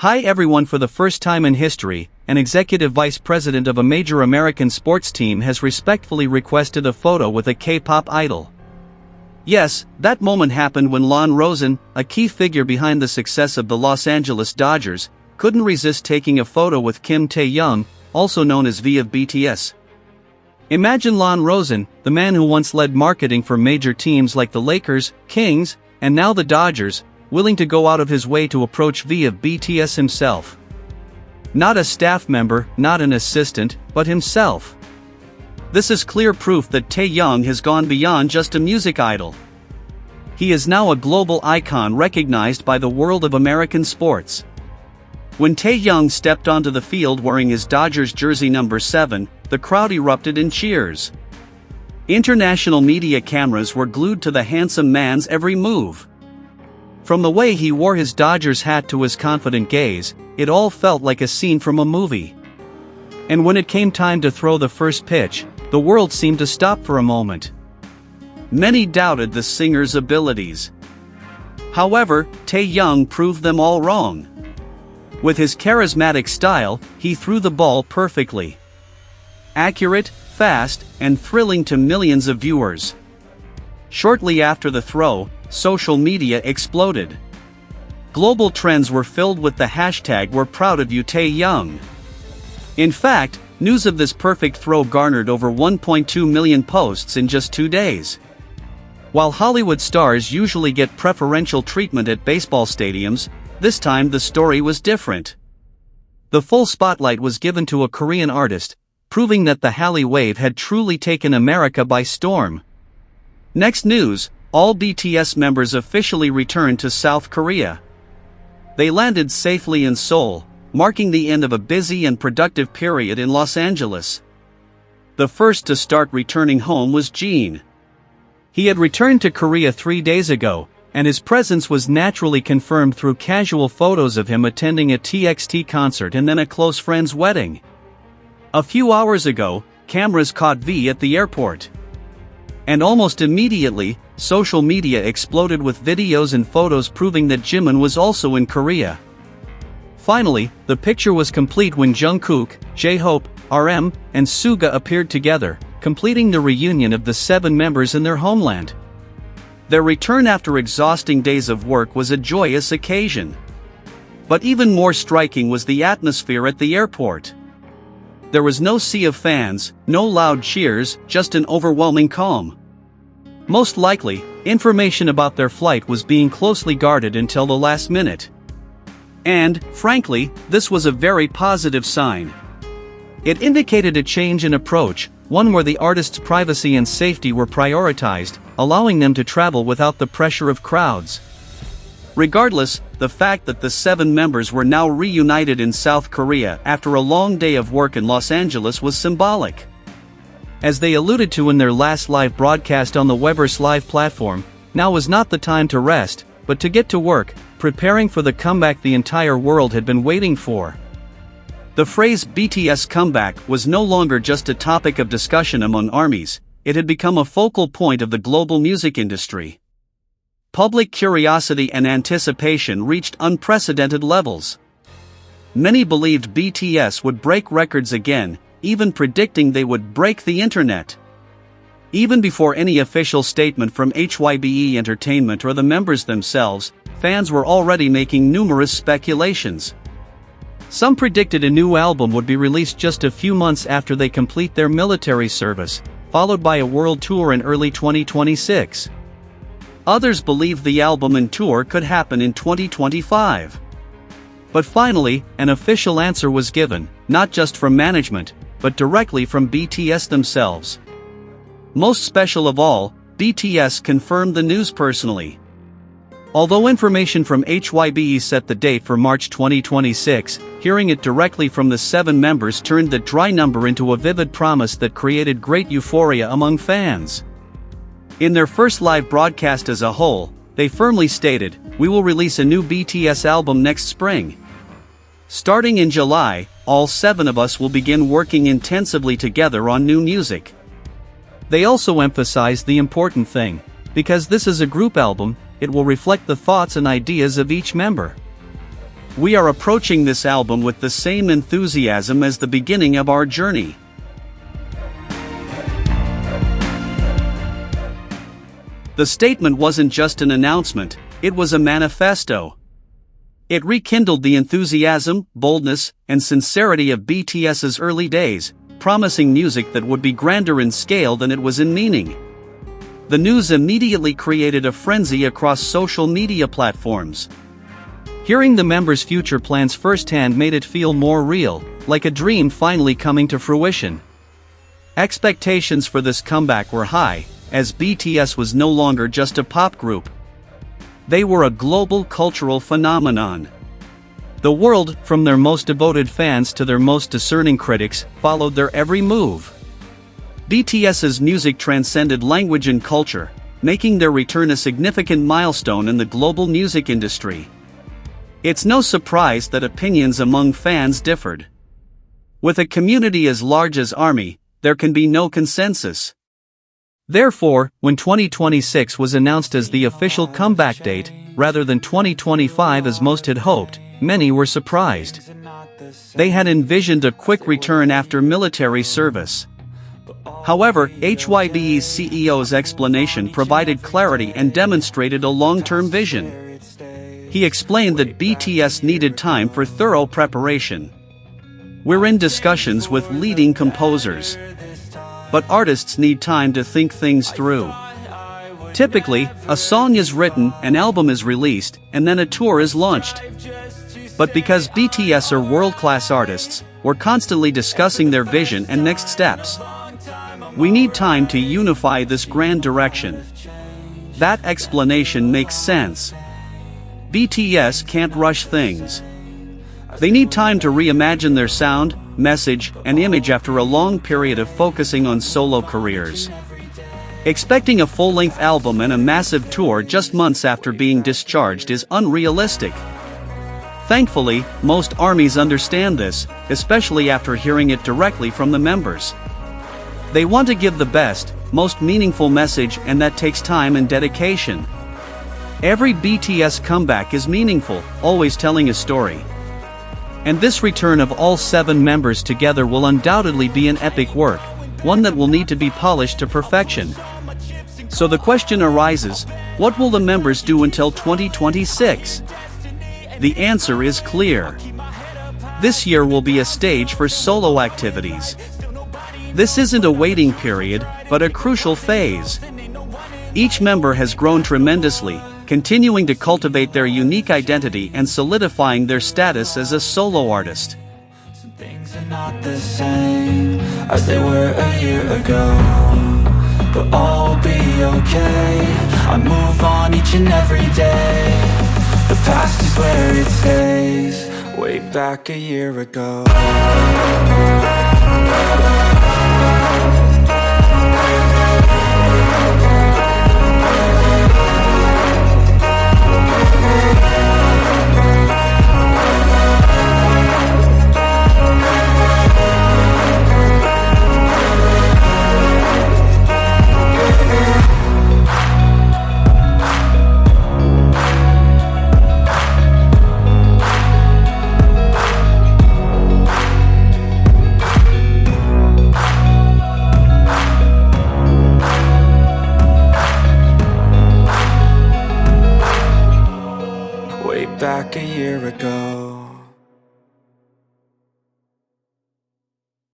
Hi everyone, for the first time in history, an executive vice president of a major American sports team has respectfully requested a photo with a K-pop idol. Yes, that moment happened when Lon Rosen, a key figure behind the success of the Los Angeles Dodgers, couldn't resist taking a photo with Kim Taehyung, also known as V of BTS. Imagine Lon Rosen, the man who once led marketing for major teams like the Lakers, Kings, and now the Dodgers, willing to go out of his way to approach V of BTS himself. Not a staff member, not an assistant, but himself. This is clear proof that Tayong has gone beyond just a music idol. He is now a global icon recognized by the world of American sports. When Taeyong stepped onto the field wearing his Dodgers jersey number 7, the crowd erupted in cheers. International media cameras were glued to the handsome man's every move. From the way he wore his Dodgers hat to his confident gaze, it all felt like a scene from a movie. And when it came time to throw the first pitch, the world seemed to stop for a moment. Many doubted the singer's abilities. However, Taeyong proved them all wrong. With his charismatic style, he threw the ball perfectly. Accurate, fast, and thrilling to millions of viewers. Shortly after the throw, social media exploded. Global trends were filled with the hashtag "We're proud of you, Taeyong." In fact, news of this perfect throw garnered over 1.2 million posts in just 2 days. While Hollywood stars usually get preferential treatment at baseball stadiums, this time the story was different. The full spotlight was given to a Korean artist, proving that the Hallyu wave had truly taken America by storm. Next news, all BTS members officially returned to South Korea. They landed safely in Seoul, marking the end of a busy and productive period in Los Angeles. The first to start returning home was Jin. He had returned to Korea 3 days ago, and his presence was naturally confirmed through casual photos of him attending a TXT concert and then a close friend's wedding. A few hours ago, cameras caught V at the airport. And almost immediately, social media exploded with videos and photos proving that Jimin was also in Korea. Finally, the picture was complete when Jeong-guk, J-Hope, RM, and Suga appeared together, completing the reunion of the 7 members in their homeland. Their return after exhausting days of work was a joyous occasion. But even more striking was the atmosphere at the airport. There was no sea of fans, no loud cheers, just an overwhelming calm. Most likely, information about their flight was being closely guarded until the last minute. And, frankly, this was a very positive sign. It indicated a change in approach, one where the artist's privacy and safety were prioritized, allowing them to travel without the pressure of crowds. Regardless, the fact that the 7 members were now reunited in South Korea after a long day of work in Los Angeles was symbolic. As they alluded to in their last live broadcast on the Weverse Live platform, now was not the time to rest, but to get to work, preparing for the comeback the entire world had been waiting for. The phrase BTS comeback was no longer just a topic of discussion among ARMYs, it had become a focal point of the global music industry. Public curiosity and anticipation reached unprecedented levels. Many believed BTS would break records again, even predicting they would break the internet. Even before any official statement from HYBE Entertainment or the members themselves, fans were already making numerous speculations. Some predicted a new album would be released just a few months after they complete their military service, followed by a world tour in early 2026. Others believed the album and tour could happen in 2025. But finally, an official answer was given, not just from management, but directly from BTS themselves. Most special of all, BTS confirmed the news personally. Although information from HYBE set the date for March 2026, hearing it directly from the 7 members turned that dry number into a vivid promise that created great euphoria among fans. In their first live broadcast as a whole, they firmly stated, "We will release a new BTS album next spring. Starting in July, all 7 of us will begin working intensively together on new music." They also emphasized the important thing, because this is a group album, it will reflect the thoughts and ideas of each member. We are approaching this album with the same enthusiasm as the beginning of our journey. The statement wasn't just an announcement, it was a manifesto. It rekindled the enthusiasm, boldness, and sincerity of BTS's early days, promising music that would be grander in scale than it was in meaning. The news immediately created a frenzy across social media platforms. Hearing the members' future plans firsthand made it feel more real, like a dream finally coming to fruition. Expectations for this comeback were high, as BTS was no longer just a pop group. They were a global cultural phenomenon. The world, from their most devoted fans to their most discerning critics, followed their every move. BTS's music transcended language and culture, making their return a significant milestone in the global music industry. It's no surprise that opinions among fans differed. With a community as large as ARMY, there can be no consensus. Therefore, when 2026 was announced as the official comeback date, rather than 2025 as most had hoped, many were surprised. They had envisioned a quick return after military service. However, HYBE's CEO's explanation provided clarity and demonstrated a long-term vision. He explained that BTS needed time for thorough preparation. We're in discussions with leading composers. But artists need time to think things through. Typically, a song is written, an album is released, and then a tour is launched. But because BTS are world-class artists, we're constantly discussing their vision and next steps. We need time to unify this grand direction. That explanation makes sense. BTS can't rush things. They need time to reimagine their sound, message, and image after a long period of focusing on solo careers. Expecting a full-length album and a massive tour just months after being discharged is unrealistic. Thankfully, most ARMYs understand this, especially after hearing it directly from the members. They want to give the best, most meaningful message, and that takes time and dedication. Every BTS comeback is meaningful, always telling a story. And this return of all 7 members together will undoubtedly be an epic work, one that will need to be polished to perfection. So the question arises, what will the members do until 2026? The answer is clear. This year will be a stage for solo activities. This isn't a waiting period, but a crucial phase. Each member has grown tremendously, continuing to cultivate their unique identity and solidifying their status as a solo artist. Some things are not the same as they were a year ago, but all will be okay. I move on each and every day. The past is where it stays, way back a year ago.